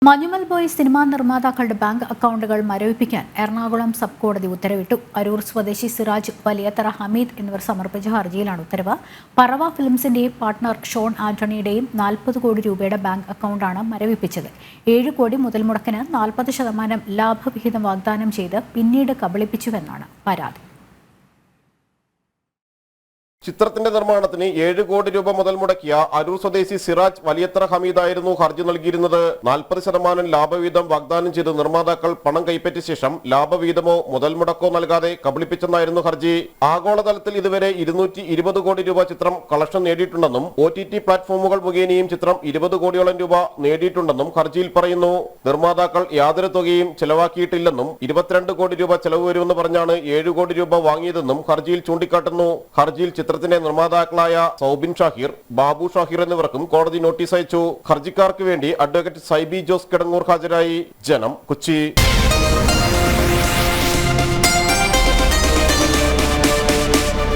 Manjummel boys cinema നിർമ്മാതാക്കളുടെ bank അക്കൗണ്ടുകൾ മരവിപ്പിക്കാൻ Ernakulam sub കോടതി ഉത്തരവിട്ടു. അരൂർ സ്വദേശി സിറാജ്, വലിയത്തറ ഹമീദ് എന്നിവർ സമർപ്പിച്ച ഹർജിയിലാണ് ഉത്തരവ്. പറവ ഫിലിംസിന്റെയും പാർട്ണർ ഷോൺ ആന്റണിയുടെയും 40 കോടി രൂപയുടെ ബാങ്ക് അക്കൗണ്ടാണ് മരവിപ്പിച്ചത്. 7 കോടി മുതൽമുടക്കിന് 40% ലാഭവിഹിതം വാഗ്ദാനം ചെയ്ത് പിന്നീട് കബളിപ്പിച്ചുവെന്നാണ് പരാതി. ചിത്രത്തിന്റെ നിർമ്മാണത്തിന് 7 കോടി രൂപ മുതൽ മുടക്കിയ അരൂർ സ്വദേശി സിറാജ്, വലിയത്തറ ഹമീദായിരുന്നു ഹർജി നൽകിയിരുന്നത്. 40% ലാഭവിഹിതം വാഗ്ദാനം ചെയ്ത് നിർമ്മാതാക്കൾ പണം കൈപ്പറ്റിയ ശേഷം ലാഭവിഹിതമോ മുതൽ മുടക്കോ നൽകാതെ കബളിപ്പിച്ചെന്നായിരുന്നു ഹർജി. ആഗോളതലത്തിൽ ഇതുവരെ 220 കോടി രൂപ ചിത്രം കളക്ഷൻ നേടിയിട്ടുണ്ടെന്നും OTT പ്ലാറ്റ്ഫോമുകൾ മുഖേനയും ചിത്രം 20 കോടിയോളം രൂപ നേടിയിട്ടുണ്ടെന്നും ഹർജിയിൽ പറയുന്നു. നിർമ്മാതാക്കൾ യാതൊരു തുകയും ചെലവാക്കിയിട്ടില്ലെന്നും 22 കോടി രൂപ ചെലവ് വരുമെന്ന് പറഞ്ഞാണ് 7 കോടി രൂപ വാങ്ങിയതെന്നും ഹർജിയിൽ ചൂണ്ടിക്കാട്ടുന്നു. ഹർജിയിൽ ചിത്രത്തിന്റെ നിർമ്മാതാക്കളായ സൗബിൻ ഷാഹിർ, ബാബു ഷാഹിർ എന്നിവർക്കും കോടതി നോട്ടീസ് അയച്ചു. ഹർജിക്കാർക്ക് വേണ്ടി അഡ്വക്കേറ്റ് സൈബി ജോസ് കിടങ്ങൂർ ഹാജരായി. ജനം, കൊച്ചി.